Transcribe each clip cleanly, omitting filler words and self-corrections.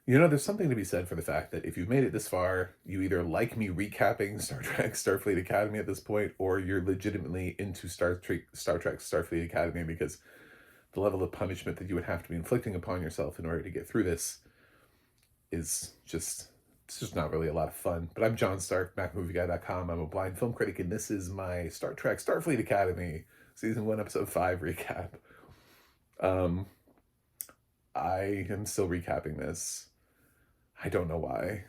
You know, there's something to be said for the fact that if you've made it this far, you either like me recapping Star Trek Starfleet Academy at this point, or you're legitimately into Star Trek Starfleet Academy, because the level of punishment that you would have to be inflicting upon yourself in order to get through this is just it's just not really a lot of fun. But I'm John Stark, MacMovieGuy.com. I'm a blind film critic, and this is my Star Trek Starfleet Academy Season 1, Episode 5 recap. Um, I am still recapping this. I don't know why.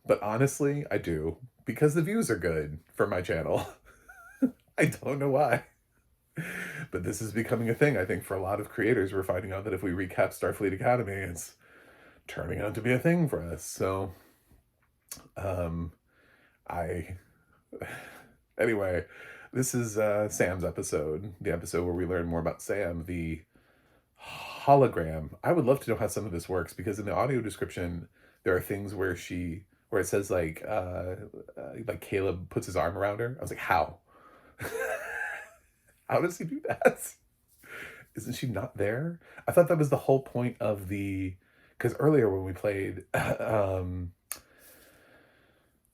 But honestly, I do. Because the views are good for my channel. I don't know why. But this is becoming a thing, I think, for a lot of creators. We're finding out that if we recap Starfleet Academy, it's turning out to be a thing for us. So, um, I... Anyway, this is Sam's episode. The episode where we learn more about Sam, the hologram. I would love to know how some of this works, because in the audio description, there are things where it says like Caleb puts his arm around her. I was like, how? How does he do that? Isn't she not there? I thought that was the whole point of because earlier when we played,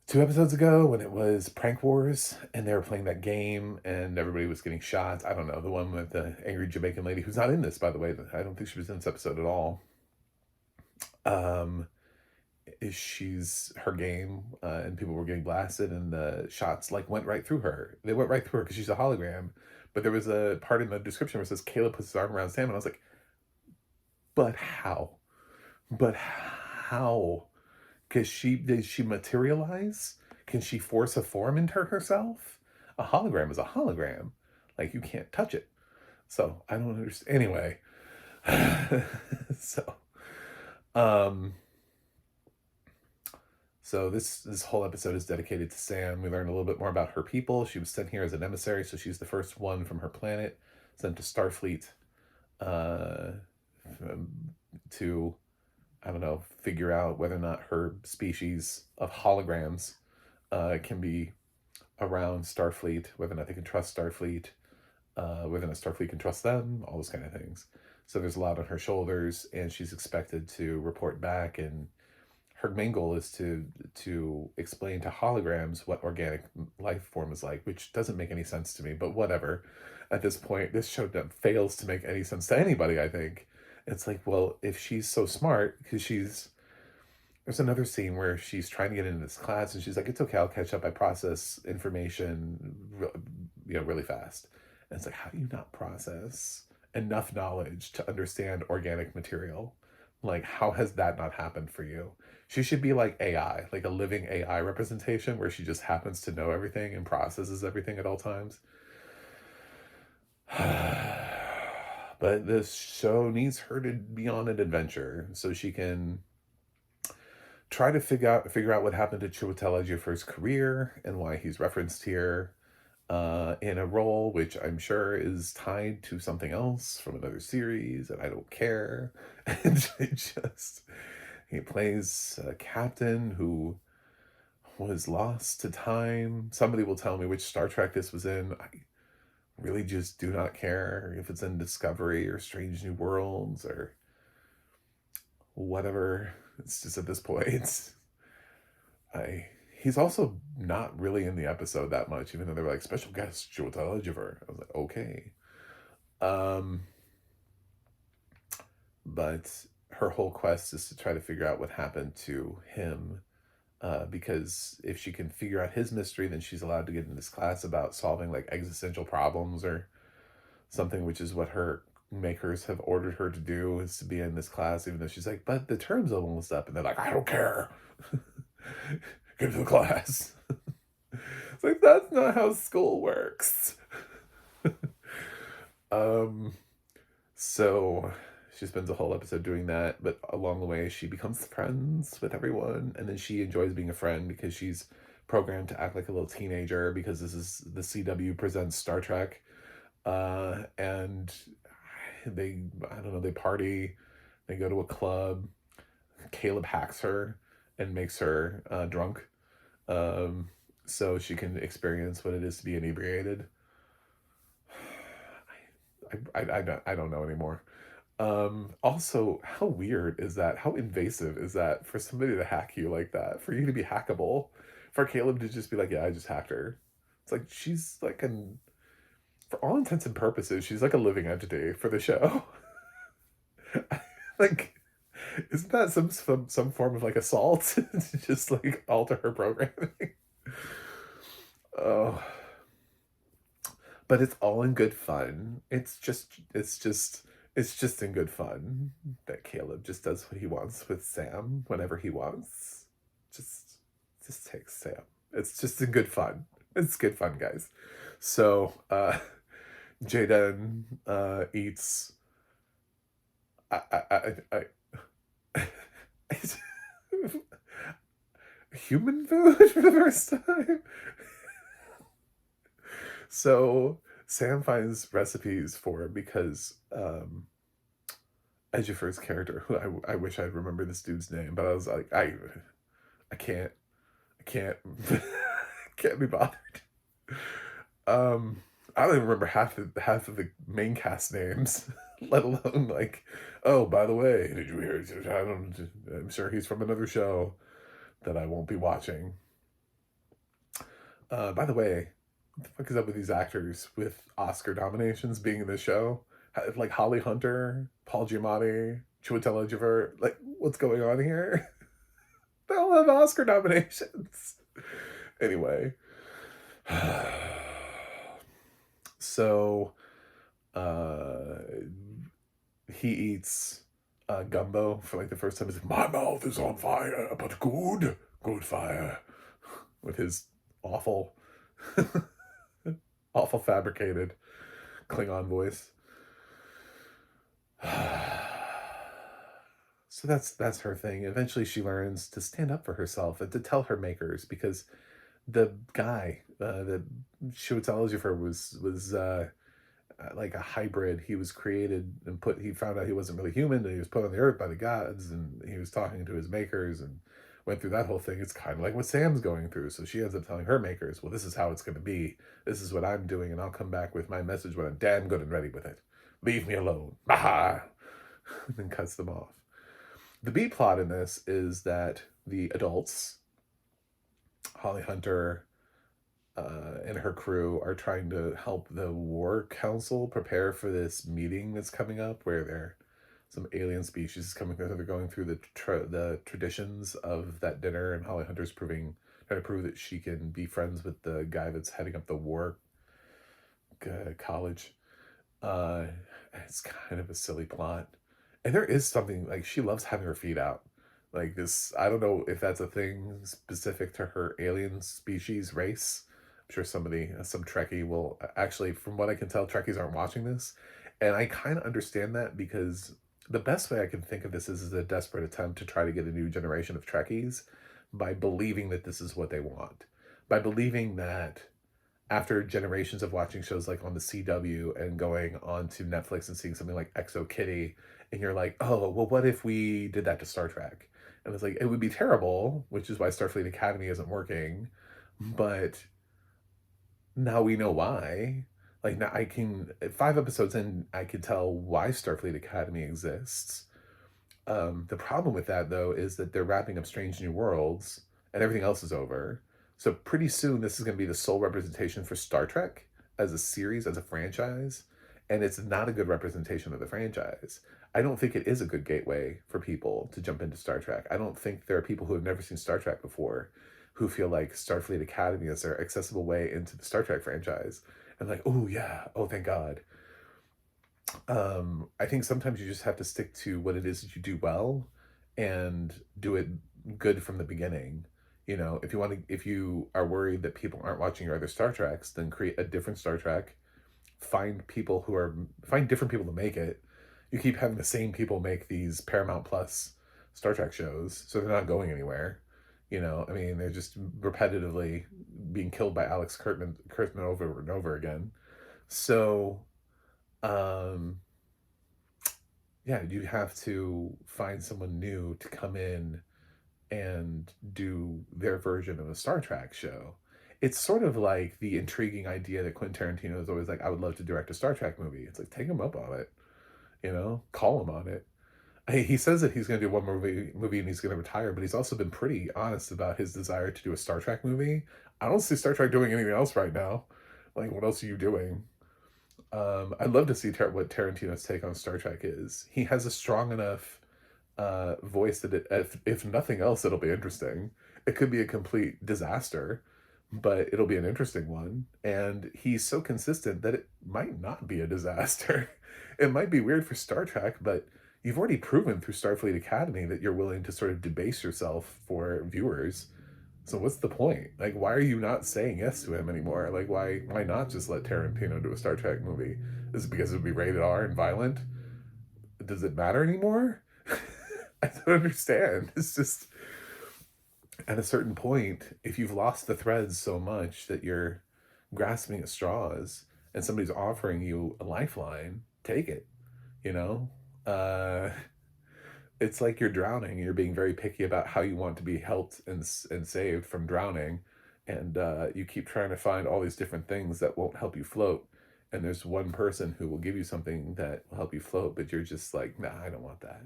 2 episodes ago, when it was Prank Wars and they were playing that game and everybody was getting shot. I don't know, the one with the angry Jamaican lady, who's not in this, by the way. I don't think she was in this episode at all. She's her game, and people were getting blasted, and the shots like went right through her. They went right through her because she's a hologram. But there was a part in the description where it says Caleb puts his arm around Sam, and I was like, but how? But how? Because did she materialize? Can she force a form into herself? A hologram is a hologram. Like, you can't touch it. So I don't understand. Anyway, so um so this whole episode is dedicated to Sam. We learn a little bit more about her people. She was sent here as an emissary, so she's the first one from her planet sent to Starfleet, uh, to, I don't know, figure out whether or not her species of holograms can be around Starfleet, whether or not they can trust Starfleet, whether or not Starfleet can trust them, all those kind of things. So there's a lot on her shoulders, and she's expected to report back, and her main goal is to explain to holograms what organic life form is like, which doesn't make any sense to me, but whatever. At this point, this show fails to make any sense to anybody, I think. It's like, well, if she's so smart, because there's another scene where she's trying to get into this class, and she's like, it's okay, I'll catch up. I process information, really fast. And it's like, how do you not process enough knowledge to understand organic material? Like, how has that not happened for you? She should be like AI, like a living AI representation where she just happens to know everything and processes everything at all times. But this show needs her to be on an adventure so she can try to figure out what happened to Chiwetel Ejiofor's career and why he's referenced here, in a role which I'm sure is tied to something else from another series, and I don't care. And he plays a captain who was lost to time. Somebody will tell me which Star Trek this was in. I really just do not care if it's in Discovery or Strange New Worlds or whatever. It's just, at this point, he's also not really in the episode that much, even though they were like, special guest Chiwetel Ejiofor. I was like, okay. But her whole quest is to try to figure out what happened to him, because if she can figure out his mystery, then she's allowed to get in this class about solving like existential problems or something, which is what her makers have ordered her to do, is to be in this class, even though she's like, but the term's almost up, and they're like, I don't care. Get to the class. It's like, that's not how school works. So she spends a whole episode doing that, but along the way she becomes friends with everyone, and then she enjoys being a friend because she's programmed to act like a little teenager, because this is the CW presents Star Trek. And I don't know, they party, they go to a club. Caleb hacks her and makes her drunk, so she can experience what it is to be inebriated. I don't know anymore. Also, how weird is that? How invasive is that for somebody to hack you like that? For you to be hackable? For Caleb to just be like, yeah, I just hacked her. It's like she's like an for all intents and purposes, she's like a living entity for the show. Like, isn't that some form of like assault to just like alter her programming? Oh, but it's all in good fun. It's just in good fun that Caleb just does what he wants with Sam whenever he wants. Just just takes Sam. It's just in good fun. It's good fun, guys. So Jaden eats I human food for the first time. So Sam finds recipes for because Ejiofor's character, who I wish I'd remember this dude's name, but I was like, I can't, I can't, can't be bothered. I don't even remember half of the main cast names, let alone like, oh, by the way, did you hear? I don't. I'm sure he's from another show that I won't be watching. By the way, what the fuck is up with these actors with Oscar nominations being in the show? Like Holly Hunter, Paul Giamatti, Chiwetel Ejiofor. Like, what's going on here? They all have Oscar nominations. Anyway, so uh, he eats gumbo for like the first time. He's like, my mouth is on fire, but good fire, with his awful, awful fabricated Klingon voice. So that's her thing. Eventually, she learns to stand up for herself and to tell her makers because the guy that Chiwetel was like a hybrid. He was created and put. He found out he wasn't really human, and he was put on the earth by the gods, and he was talking to his makers and went through that whole thing. It's kind of like what Sam's going through. So she ends up telling her makers, "Well, this is how it's going to be. This is what I'm doing, and I'll come back with my message when I'm damn good and ready with it. Leave me alone." Aha! And then cuts them off. The B plot in this is that the adults, Holly Hunter, and her crew are trying to help the War Council prepare for this meeting that's coming up, where some alien species is coming through. They're going through the traditions of that dinner, and Holly Hunter's trying to prove that she can be friends with the guy that's heading up the war college. Uh, it's kind of a silly plot, and there is something like she loves having her feet out. Like this, I don't know if that's a thing specific to her alien species race. I'm sure some Trekkie will actually, from what I can tell, Trekkies aren't watching this, and I kind of understand that because the best way I can think of this is a desperate attempt to try to get a new generation of Trekkies by believing that this is what they want, by believing that after generations of watching shows like on the CW and going on to Netflix and seeing something like Exo Kitty, and you're like, oh, well, what if we did that to Star Trek? And it's like, it would be terrible, which is why Starfleet Academy isn't working. But now we know why. Like, now 5 episodes in, I can tell why Starfleet Academy exists. The problem with that, though, is that they're wrapping up Strange New Worlds and everything else is over. So pretty soon, this is going to be the sole representation for Star Trek as a series, as a franchise. And it's not a good representation of the franchise. I don't think it is a good gateway for people to jump into Star Trek. I don't think there are people who have never seen Star Trek before who feel like Starfleet Academy is their accessible way into the Star Trek franchise. And like, oh, yeah, oh, thank God. I think sometimes you just have to stick to what it is that you do well and do it good from the beginning. If you are worried that people aren't watching your other Star Treks, then create a different Star Trek. Find different people to make it. You keep having the same people make these Paramount Plus Star Trek shows, so they're not going anywhere. I mean, they're just repetitively being killed by Alex Kurtzman over and over again. So, um, yeah, you have to find someone new to come in and do their version of a Star Trek show. It's sort of like the intriguing idea that Quentin Tarantino is always like, I would love to direct a Star Trek movie. It's like, take him up on it. Call him on it. He says that he's going to do one more movie and he's going to retire, but he's also been pretty honest about his desire to do a Star Trek movie. I don't see Star Trek doing anything else right now. Like, what else are you doing? I'd love to see what Tarantino's take on Star Trek is. He has a strong enough voice that if nothing else, it'll be interesting. It could be a complete disaster, but it'll be an interesting one. And he's so consistent that it might not be a disaster. It might be weird for Star Trek, but you've already proven through Starfleet Academy that you're willing to sort of debase yourself for viewers. So what's the point? Like, why are you not saying yes to him anymore? Like, why not just let Tarantino do a Star Trek movie? Is it because it would be rated R and violent? Does it matter anymore? I don't understand. It's just at a certain point, if you've lost the threads so much that you're grasping at straws and somebody's offering you a lifeline, take it. You know? It's like you're drowning. You're being very picky about how you want to be helped and saved from drowning, and you keep trying to find all these different things that won't help you float. And there's one person who will give you something that will help you float, but you're just like, nah, I don't want that.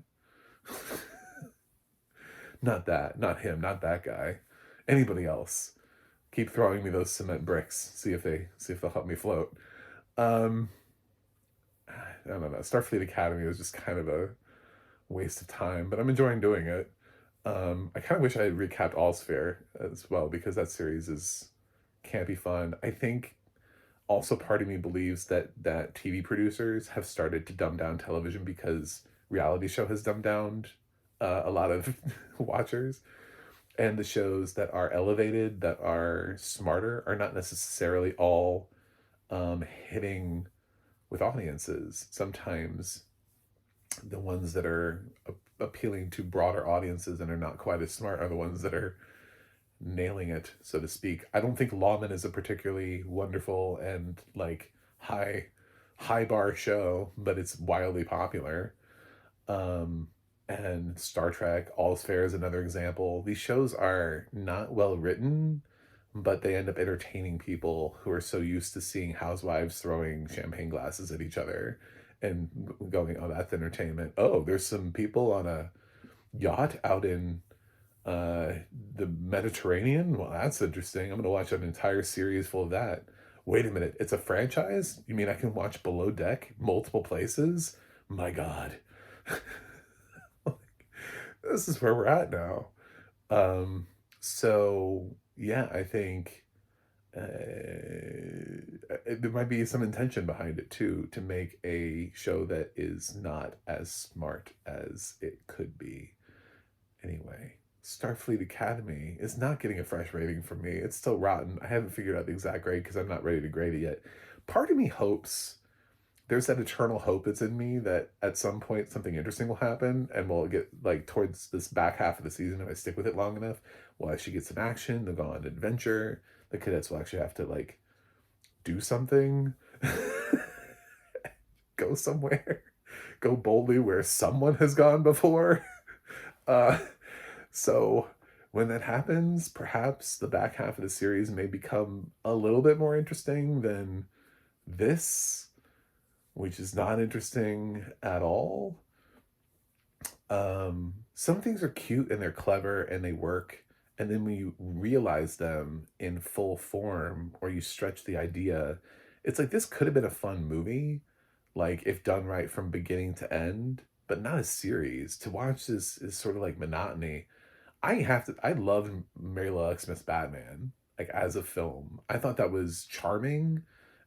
Not that, not him, not that guy. Anybody else? Keep throwing me those cement bricks. See if they'll help me float. Um, I don't know. Starfleet Academy was just kind of a waste of time, but I'm enjoying doing it. I kind of wish I had recapped All Sphere as well because that series is campy fun. I think also part of me believes that TV producers have started to dumb down television because reality show has dumbed down a lot of watchers, and the shows that are elevated, that are smarter, are not necessarily all hitting with audiences. Sometimes the ones that are appealing to broader audiences and are not quite as smart are the ones that are nailing it, so to speak. I don't think Lawman is a particularly wonderful and like high bar show, but it's wildly popular. Um, and Star Trek, All's Fair is another example. These shows are not well written, but they end up entertaining people who are so used to seeing housewives throwing champagne glasses at each other and going, oh, that's entertainment. Oh, there's some people on a yacht out in uh, the Mediterranean. Well, that's interesting. I'm going to watch an entire series full of that. Wait a minute, it's a franchise? You mean I can watch Below Deck multiple places? My God. This is where we're at now. Um, so yeah, I think there might be some intention behind it too to make a show that is not as smart as it could be. Anyway, Starfleet Academy is not getting a fresh rating from me. It's still rotten. I haven't figured out the exact grade because I'm not ready to grade it yet. Part of me hopes there's that eternal hope that's in me that at some point something interesting will happen and we'll get like towards this back half of the season if I stick with it long enough. We'll actually get some action. They'll go on an adventure. The cadets will actually have to like do something, go somewhere, go boldly where someone has gone before. Uh, so when that happens, perhaps the back half of the series may become a little bit more interesting than this, which is not interesting at all. Some things are cute and they're clever and they work. And then when you realize them in full form or you stretch the idea, it's like this could have been a fun movie, like if done right from beginning to end, but not a series. To watch this is sort of like monotony. I loved Mary Lou Smith's Batman, like as a film. I thought that was charming.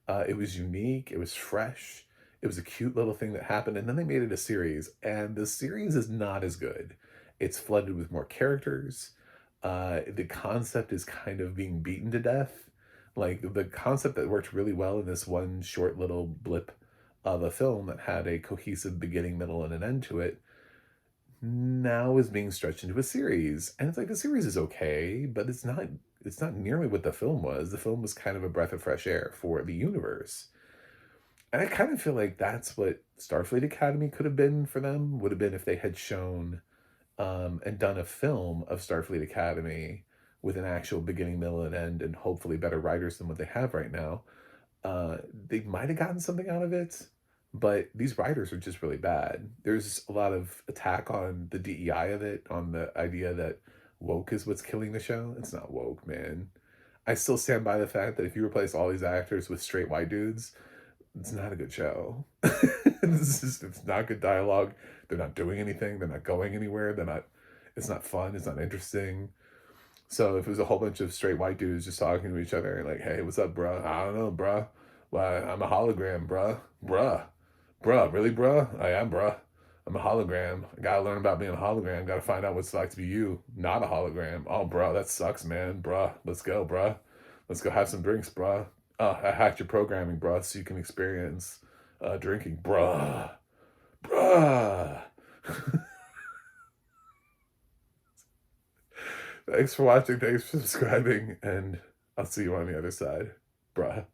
It was unique. It was fresh. It was a cute little thing that happened. And then they made it a series. And the series is not as good. It's flooded with more characters. The concept is kind of being beaten to death. Like the concept that worked really well in this one short little blip of a film that had a cohesive beginning, middle, and an end to it now is being stretched into a series. And it's like the series is okay, but it's not nearly what the film was. The film was kind of a breath of fresh air for the universe. And I kind of feel like that's what Starfleet Academy could have been for them, would have been if they had shown and done a film of Starfleet Academy with an actual beginning, middle, and end, and hopefully better writers than what they have right now. They might have gotten something out of it. But these writers are just really bad. There's a lot of attack on the DEI of it, on the idea that woke is what's killing the show. It's not woke, man. I still stand by the fact that if you replace all these actors with straight white dudes, it's not a good show. It's not good dialogue. They're not doing anything. They're not going anywhere. It's not fun. It's not interesting. So if it was a whole bunch of straight white dudes just talking to each other, like, hey, what's up, bruh? I don't know, bruh. Well, I'm a hologram, bruh. Bruh, really, bruh? I am, bruh. I'm a hologram. I gotta learn about being a hologram. Gotta find out what it's like to be you, not a hologram. Oh, bruh, that sucks, man. Bruh, let's go, bruh. Let's go have some drinks, bruh. I hacked your programming, bruh, so you can experience drinking, bruh. Bruh. Thanks for watching. Thanks for subscribing. And I'll see you on the other side. Bruh.